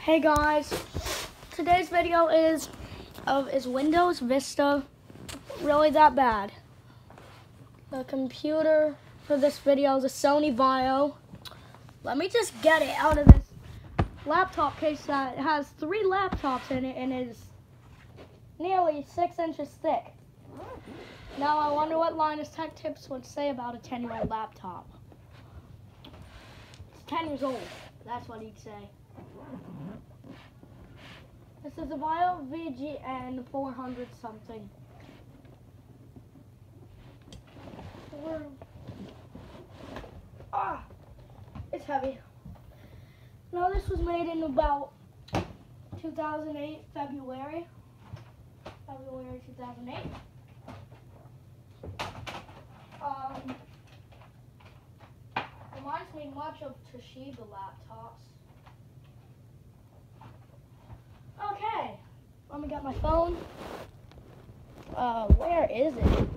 Hey guys, today's video is Windows Vista really that bad? The computer for this video is a Sony Vaio. Let me just get it out of this laptop case that has 3 laptops in it and is nearly 6 inches thick. Now I wonder what Linus Tech Tips would say about a 10-year-old laptop. It's 10 years old, that's what he'd say. This is a Vaio VGN 400 something. It's heavy. Now this was made in about 2008, February 2008. Reminds me much of Toshiba laptops. Okay, let me get my phone. Where is it?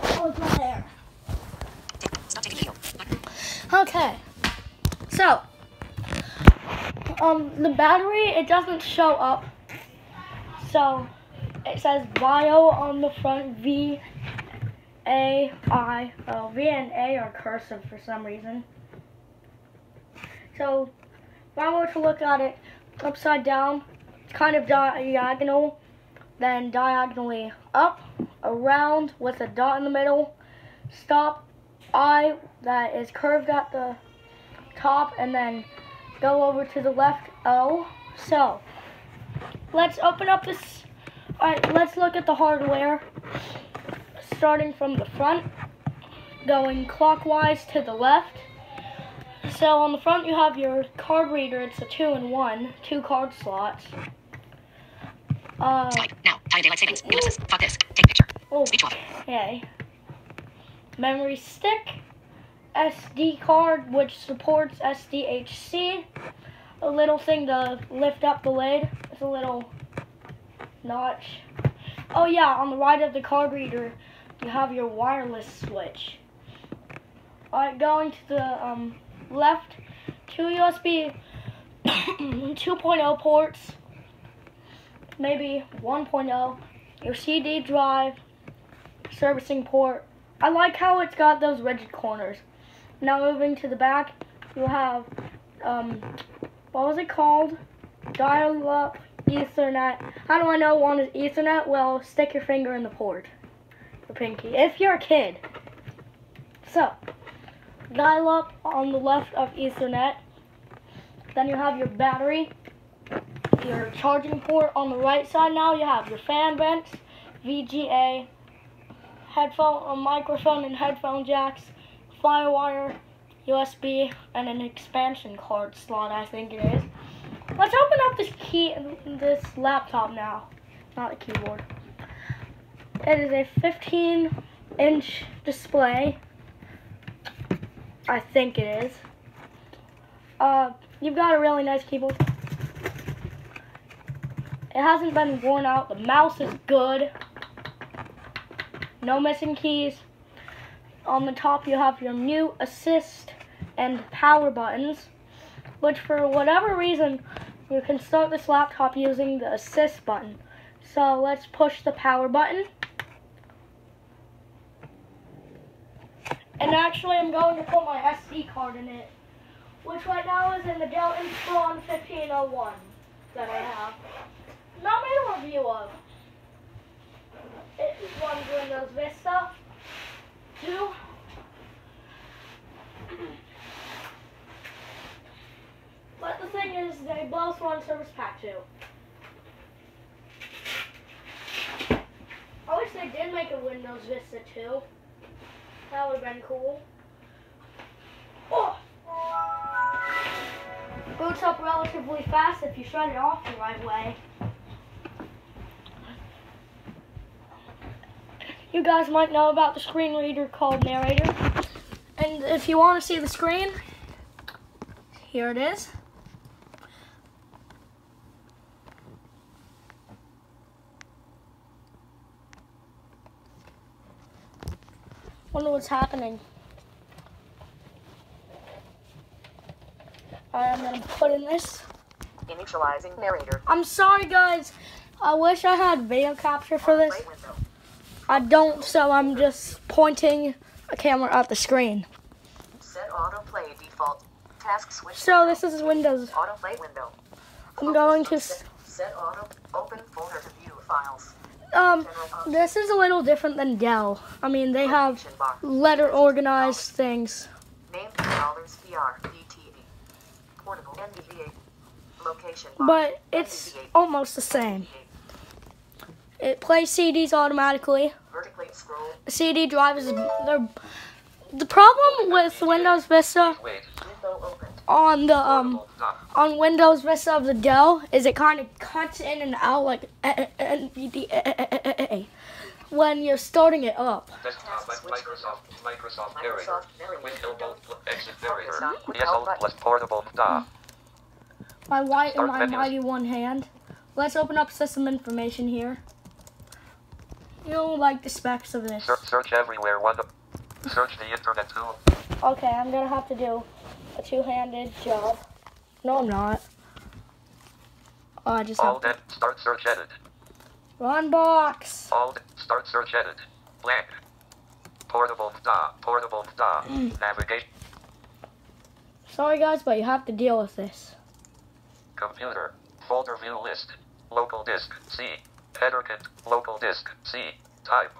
Oh, it's right there. Okay, so, the battery, it doesn't show up. So, it says Vaio on the front, V-A-I-O. V and A are cursive for some reason. So, if I were to look at it upside down, it's kind of diagonal, then diagonally up, around with a dot in the middle, stop, I that is curved at the top, and then go over to the left, O. So, let's open up this. Alright, let's look at the hardware, starting from the front, going clockwise to the left. So on the front you have your card reader. It's a 2-in-1, 2 card slots. Skype now. Time daylight savings. Ellipsis. Fuck this. Take picture. Speech off. Okay. Memory stick, SD card, which supports SDHC. A little thing to lift up the lid. It's a little notch. Oh yeah, on the right of the card reader, you have your wireless switch. Alright, going to the left, 2 USB 2.0 ports, maybe 1.0, your CD drive, servicing port. I like how it's got those rigid corners. Now moving to the back, you have, what was it called? Dial-up Ethernet. How do I know one is Ethernet? Well, stick your finger in the port, your pinky, if you're a kid. So, dial-up on the left of Ethernet. Then you have your battery, your charging port on the right side. Now you have your fan vents, VGA, headphone, microphone and headphone jacks, Firewire, USB, and an expansion card slot, I think it is. Let's open up this laptop now, not a keyboard. It is a 15-inch display. I think it is. You've got a really nice keyboard. It hasn't been worn out. The mouse is good. No missing keys. On the top you have your mute, assist, and power buttons, which for whatever reason you can start this laptop using the assist button. So let's push the power button. And actually, I'm going to put my SD card in it, which right now is in the Dell Inspiron 1501 that I have. Not made a review of. It runs Windows Vista 2. But the thing is, they both run Service Pack 2. I wish they did make a Windows Vista 2. That would have been cool. Oh! Boots up relatively fast if you shut it off the right way. You guys might know about the screen reader called Narrator. And if you want to see the screen, here it is. Wonder what's happening. I'm gonna put in this. Initializing narrator. I'm sorry, guys. I wish I had video capture for this. I don't, so I'm just pointing a camera at the screen. Set autoplay default. Task switch. So this is Windows. Autoplay window. I'm going to. Set auto. Open folder to view files. This is a little different than Dell. I mean, they have letter organized things. Name $PR DTE. Portable NVDA. Location bar. But it's almost the same. It plays CDs automatically. Vertically scroll. CD drive is the problem with Windows Vista Window open. on the on Windows Vista of the Dell is it kind of cuts in and out like NVDA when you're starting it up. Desktop Microsoft narrator. Window exit narrator. Yes, plus portable da. My white and my Start mighty one hand. Let's open up system information here. You'll like the specs of this. Search everywhere. Search the internet too. Okay, I'm gonna have to do a two-handed job. No, I'm not. Oh, I just have All that. Start search edit. run box. All start search edit. Blank. Portable da. Portable da. Navigation. Sorry guys, but you have to deal with this. Computer. Folder view list. Local disk. C. Header kit. Local disk. C. Type.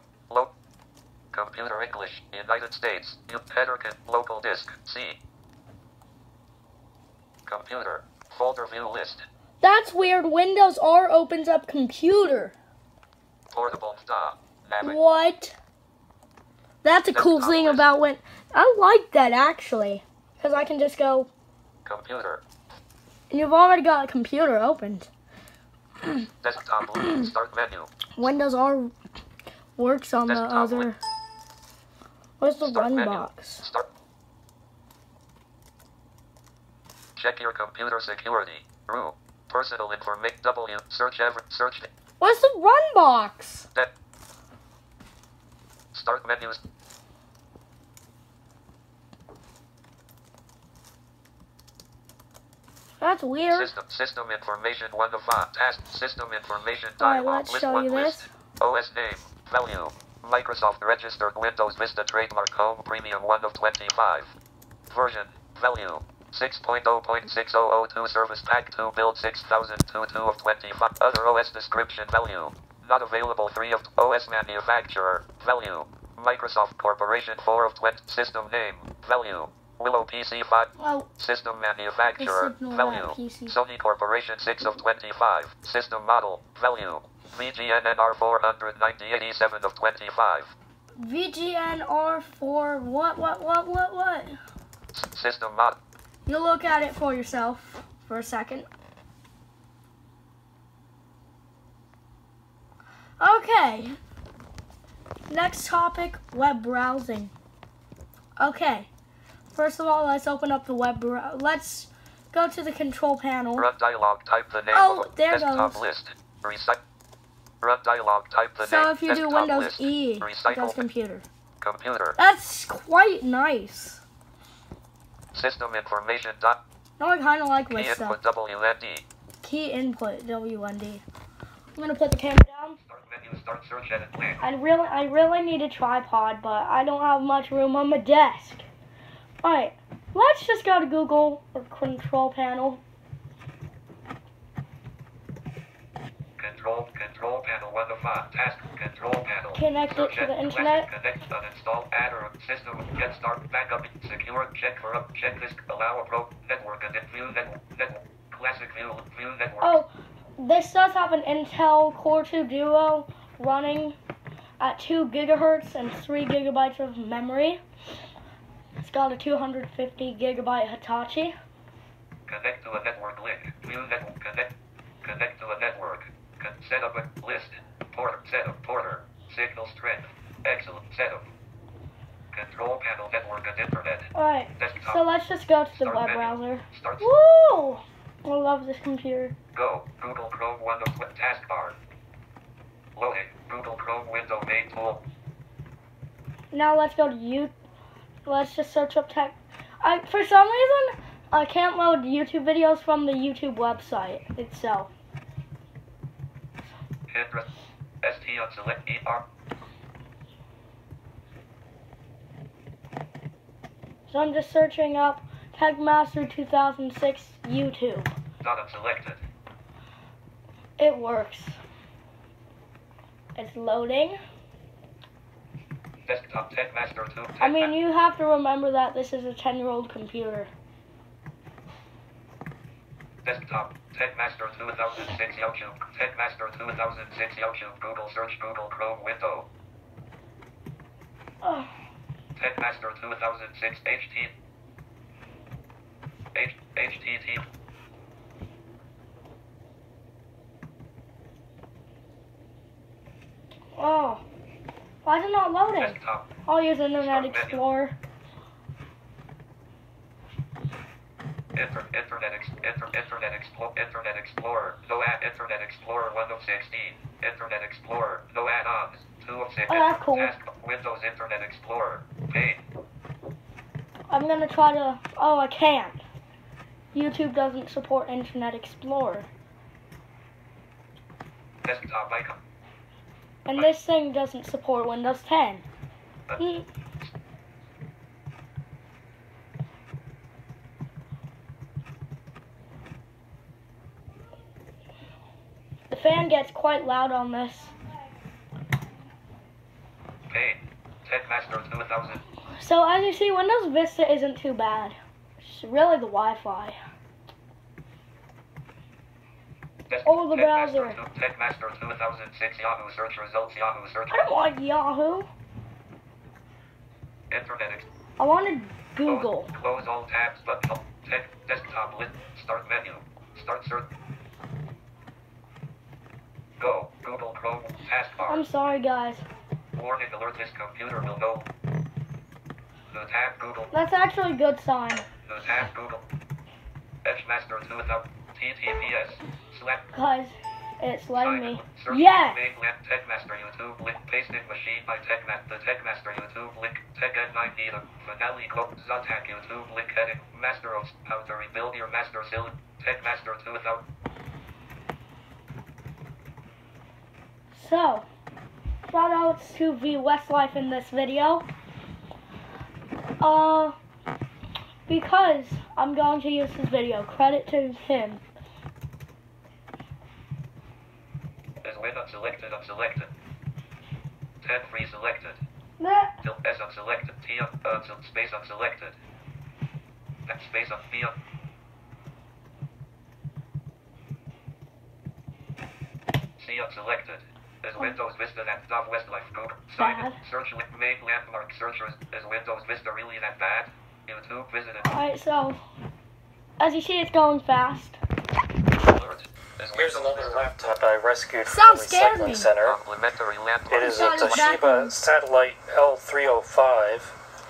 Computer English. United States. Header kit. Local disk. C. Computer. Folder view list. That's weird. Windows R opens up computer. Portable da. What? That's a cool thing about when I like that actually, because I can just go. Computer. And you've already got a computer opened. Desktop. Start menu. Windows R works on the Desktop other. Where's the Start run menu. box? Start. Check your computer security. RU. Personal information. W. Search every. Search. Where's the run box? That. Start menus. That's weird. System information 1 of 5. Task system information Alright, dialog. let's List show 1 you list. this. OS name. Value. Microsoft registered Windows Vista trademark home premium 1 of 25. Version. Value. 6.0.6002 Service Pack 2 Build 6022 of 25. Other OS description value. Not available 3 of OS manufacturer. Value. Microsoft Corporation 4 of 20. System name. Value. Willow PC 5. Oh, System manufacturer. Let's ignore Value. that PC. Sony Corporation 6 of 25. System model. Value. VGNNR 49087 of 25. VGNR4. What? System mod. You look at it for yourself for a second. Okay. Next topic, web browsing. Okay. First of all, let's open up the web browser. Let's go to the control panel. Run dialog. Type the name Oh, of there desktop goes. list. Recycle. Run dialog. Type the So name. if you do desktop Windows list. E, it Recycle. goes computer. Computer. That's quite nice. System information. Dot. No, I kind of like Key Vista. input WND. Key input WND. I'm gonna put the camera down. Start menu. Start search edit. Blank. I really need a tripod, but I don't have much room on my desk. Alright, let's just go to Google or control panel. Control panel 1 of 5. Task control panel. Connect it Search to the edit, internet. Connect uninstall add or system get start backup secure check for up check this allow a pro network and view network classic view network. Oh, this does have an Intel Core 2 Duo running at 2 gigahertz and 3 gigabytes of memory. It's got a 250 gigabyte Hitachi. Connect to a network link. View network connect to a network. Set up a list. Porter. Setup. Porter. Signal strength. Excellent. Setup. Control panel network and internet. Alright, Desktop. so let's just go to the Start web menu. browser. Start. Woo! I love this computer. Go. Google Chrome 1 of taskbar. Loading. Google Chrome window main tool. Now let's go to YouTube. Let's just search up tech. For some reason, I can't load YouTube videos from the YouTube website itself. Hit press ST on select ER. So I'm just searching up Techmaster 2006 YouTube. Not unselected. It works. It's loading. Desktop Techmaster 2. I mean, you have to remember that this is a 10-year-old computer. Desktop Techmaster 2006 YouTube. Techmaster 2006 YouTube. Google search. Google Chrome window. Oh. Techmaster 2006 HTTP. Oh. Why is it not loading? Desktop. I'll use Internet Start menu. Explorer. Internet Explorer. No add Internet Explorer 1 of 16. Internet Explorer. No add-ons. 2 of 6. Oh, that's cool. Task Windows Internet Explorer. Pane. I'm gonna try to. Oh, I can't. YouTube doesn't support Internet Explorer. Desktop icon. And this thing doesn't support Windows 10. The fan gets quite loud on this. Pane. Techmaster 2000. So as you see, Windows Vista isn't too bad. It's really the Wi-Fi. Oh, the browser. Techmaster 2006 Yahoo search results. Yahoo search. I don't want Yahoo. Internet. I wanted Google. Close all tabs but desktop list. Start menu. Start search. Go. Google Chrome taskbar. I'm sorry, guys. Warning alert, this computer will know. The tab Google. That's actually a good sign. The tab Google. Edgemaster 2000. TTPS. Select. Guys, it's letting me. Search Yes! main left Techmaster YouTube link. Pasted machine by Techmaster. The Techmaster YouTube link. Tech N9 the finale code. Zotac YouTube link heading. Master of how to rebuild your master cylinder. Techmaster 2000. So, shout outs to V Westlife in this video. Because I'm going to use his video. Credit to him. Is win unselected, unselected. 10 free selected. Meh. Till S unselected. T space unselected. And space on B on. C unselected. Is Windows Vista that Westlife Google. Sign in. Search link main landmark searchers. Is Windows Vista really that bad? YouTube visited. Alright, so, as you see, it's going fast. Alert. Here's another laptop I rescued from Sounds the scared recycling me. center. Complimentary laptop. It is a Sounds Toshiba bad. Satellite L305.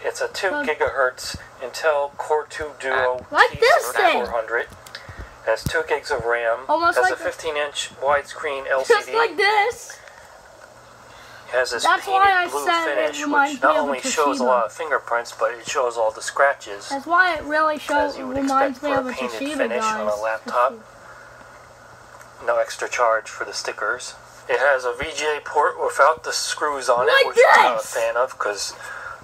It's a 2 Oh. gigahertz Intel Core 2 Duo Like this thing. T400. Has 2 gigs of RAM. Almost has like a 15-inch widescreen LCD. Just like this. Has this That's why I painted blue said it finish, reminds which me not of a only shows a Toshiba. lot of fingerprints, but it shows all the scratches. That's why it really As you would reminds expect me for of a a painted Toshiba, finish guys. on a laptop. No extra charge for the stickers. It has a VGA port without the screws on Like it, which I'm not a this! fan of, because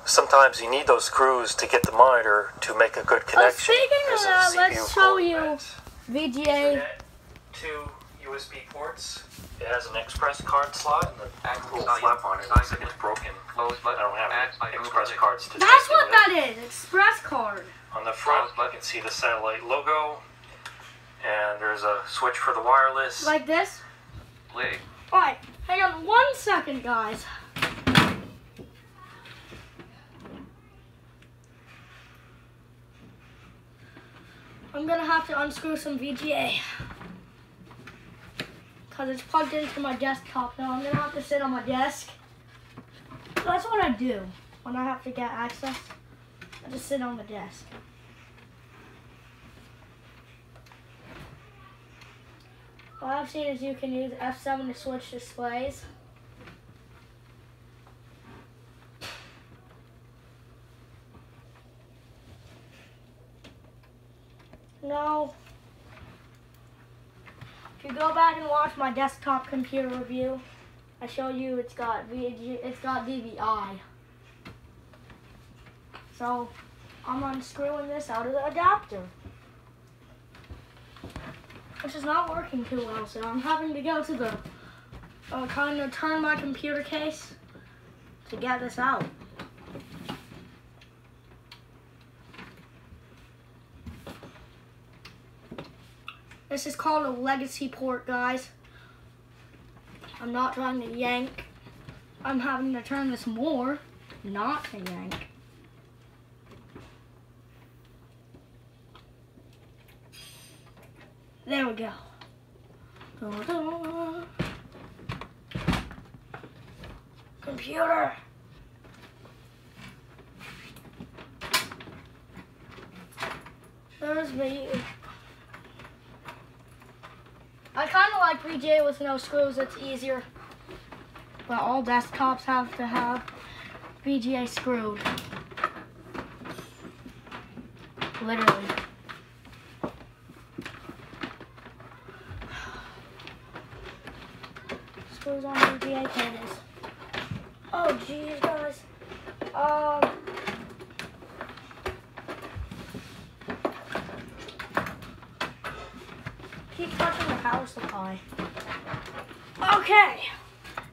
sometimes you need those screws to get the monitor to make a good connection. Speaking of because that, the let's CPU show port you has VGA. Ethernet, 2 USB ports. It has an express card slot and a little flap on it. Looks like it's broken. Close I don't have express cards to That's test it what with. that is. Express card. On the front, you can see the satellite logo, and there's a switch for the wireless. Like this. Play. Alright, hang on 1 second, guys. I'm gonna have to unscrew some VGA. Because it's plugged into my desktop now. I'm gonna have to sit on my desk. That's what I do when I have to get access. I just sit on the desk. What I've seen is you can use F7 to switch displays. No. If you go back and watch my desktop computer review, I show you it's got DVI. So I'm unscrewing this out of the adapter, which is not working too well. So I'm having to go to the kind of turn my computer case to get this out. This is called a legacy port, guys. I'm not trying to yank. I'm having to turn this more, not to yank. There we go. Computer. There's me. I kind of like VGA with no screws. It's easier. But all desktops have to have VGA screwed. Literally. Screws on VGA cables. Oh, geez, guys. Keep touching the power supply. Okay.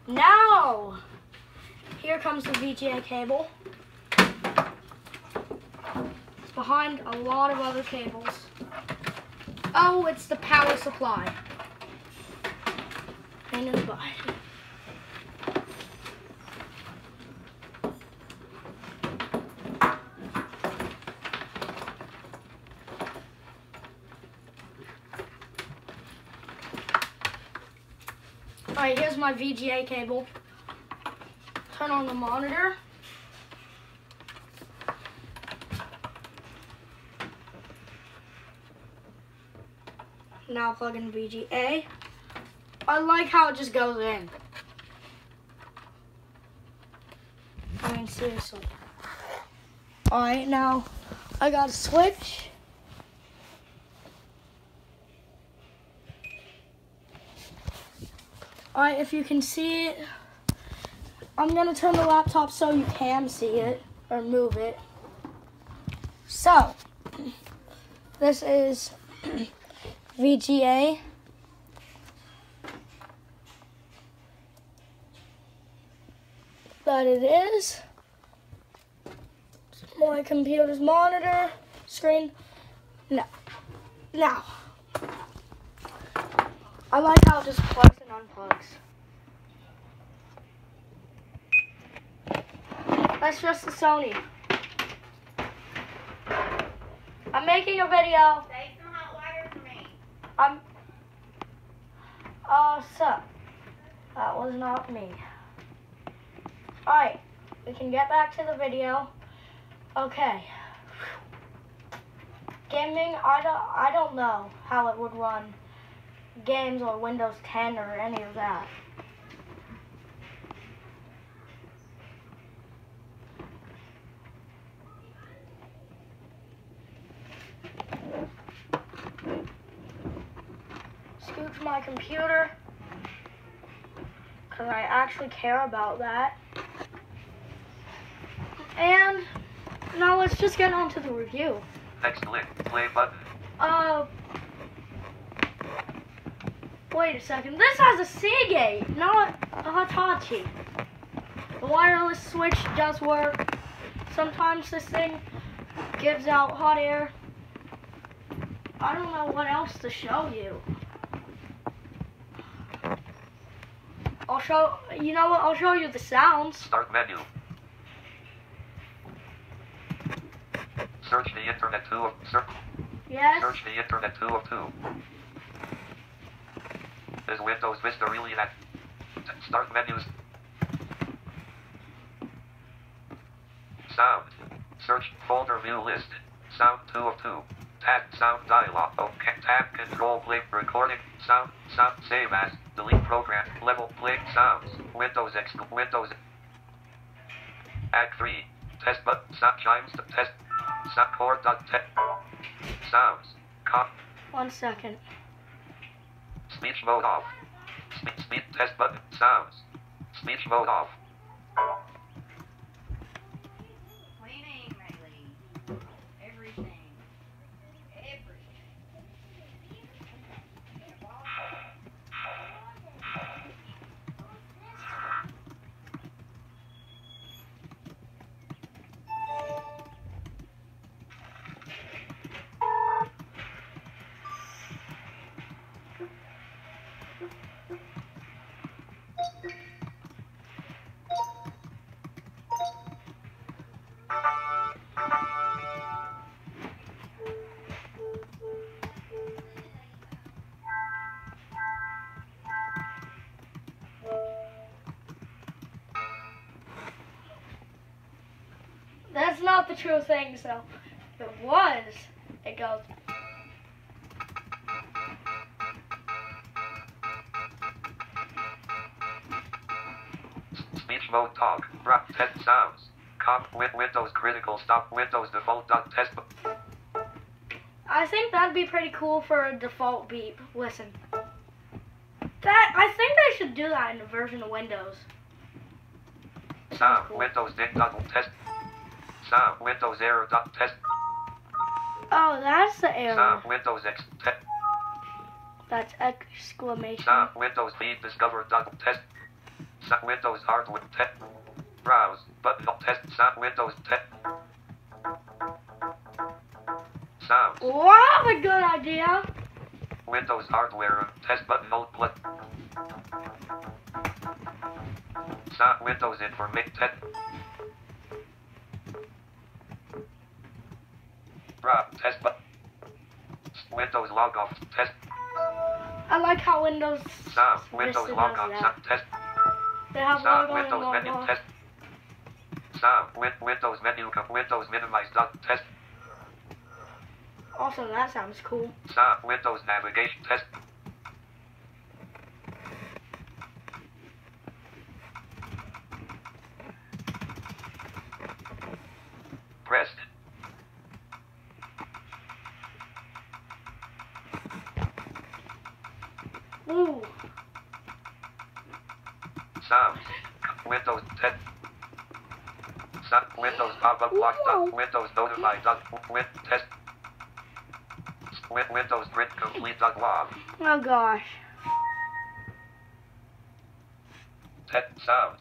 Now, here comes the VGA cable. It's behind a lot of other cables. Oh, it's the power supply. Pain in the butt. Alright, here's my VGA cable. Turn on the monitor. Now plug in VGA. I like how it just goes in. I mean, seriously. Alright, now I got a switch. Alright, if you can see it, I'm going to turn the laptop so you can see it, or move it. So, this is VGA. That it is. My computer's monitor, screen. Now. I like how it just plugs and unplugs. That's just the Sony. I'm making a video. Save some hot water for me. So, that was not me. Alright, we can get back to the video. Okay. Gaming, I don't know how it would run games or Windows 10 or any of that. Scooch my computer, because I actually care about that. And now let's just get on to the review. Next click. Play button. Wait a second. This has a Seagate, not a Hitachi. The wireless switch does work. Sometimes this thing gives out hot air. I don't know what else to show you. You know what? I'll show you the sounds. Start menu. Search the internet 2 of Yes. Search the internet 2 of 2. Is Windows Vista really that? Start menus. Sound. Search folder view list. Sound 2 of 2. Tab sound dialog. Okay. Tab control play recording. Sound save as. Delete program. Level play sounds. Windows X. Windows. Act 3. Test button. Sound chimes to test. Sound chord. Sounds. 1 second. Speech mode off. Speech test button. Sounds. Speech mode off. Cleaning, Riley. Everything. That's not the true thing, so if it was, it goes. Speech mode talk. Rock test sounds. Windows critical stop. Windows default dot test. I think that'd be pretty cool for a default beep. Listen. I think they should do that in a version of Windows. Sound. Cool. Windows dict dot test. Sound. Windows error dot test. Oh, that's the error. Sound. Windows X test. That's exclamation. Sound. Windows beep discover dot test. Sound. Windows hardware test. Browse button test. Sound. Windows test. Sound. Wow, a good idea. Windows hardware test button hold plus. Sound. Windows information test. Test button. Windows log off test. I like how Windows Sound. Vista Windows does log on that. test. They have Sound. log on and Windows log menu off. test. Sound. Windows menu. Windows minimize dot test. Also, that sounds cool. Sound. Windows navigation test. Pressed. Ooh. Sound. Windows test. Sound. Windows pop-up block dot. Windows notify dot. Test. Windows print complete dot log. Oh gosh. Test sound.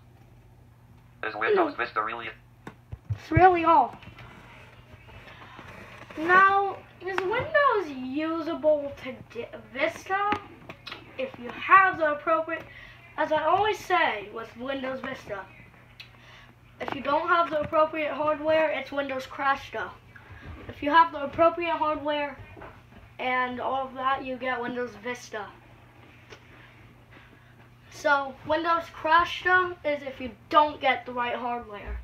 Is Windows Vista really? It's really all. Now, is Windows usable to Vista? If you have the appropriate, as I always say with Windows Vista, if you don't have the appropriate hardware, it's Windows Crashta. If you have the appropriate hardware and all of that, you get Windows Vista. So, Windows Crashta is if you don't get the right hardware.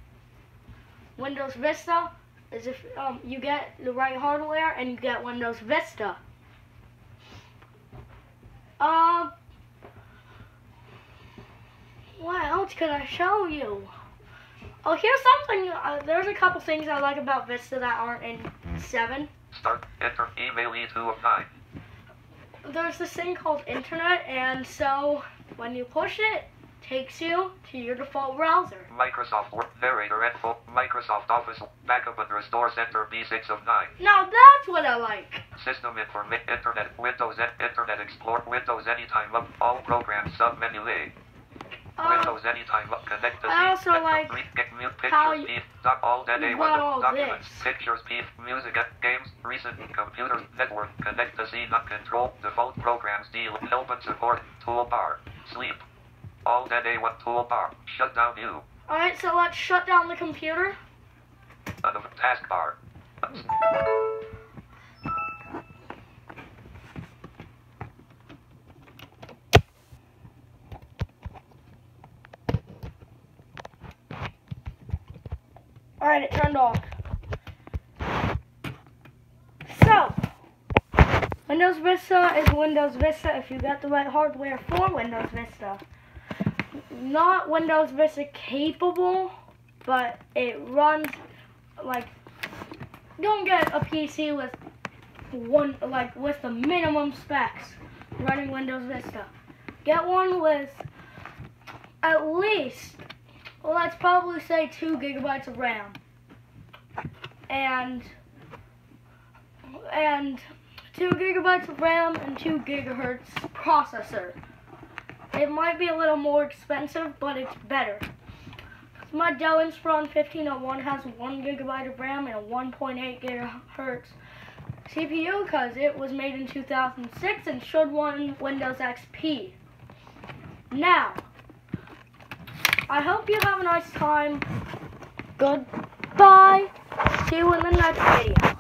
Windows Vista is if you get the right hardware and you get Windows Vista. What else can I show you? Oh, here's something. There's a couple things I like about Vista that aren't in 7. Start. Enter. Email E2 of 9. There's this thing called Internet, and so when you push it, takes you to your default browser. Microsoft Word narrator and full Microsoft Office backup and restore center B6 of 9. Now that's what I like. System information Internet Windows Internet Explorer Windows Anytime Up all programs submenu A. Windows Anytime Up connect to I also like how pictures P dot all dead A you got all documents this. pictures P music games recent computers network connect to Z not control default programs deal help and support toolbar sleep all dead A1 toolbar shut down view Alright, so let's shut down the computer. the taskbar. Alright, it turned off. So, Windows Vista is Windows Vista if you got the right hardware for Windows Vista. Not Windows Vista capable, but it runs like, you don't get a PC with with the minimum specs running Windows Vista. Get one with at least, well, let's probably say 2 gigabytes of RAM and 2 gigabytes of RAM and 2 gigahertz processor. It might be a little more expensive, but it's better. My Dell Inspiron 1501 has 1 gigabyte of RAM and a 1.8 gigahertz CPU because it was made in 2006 and should run Windows XP. Now, I hope you have a nice time. Goodbye. See you in the next video.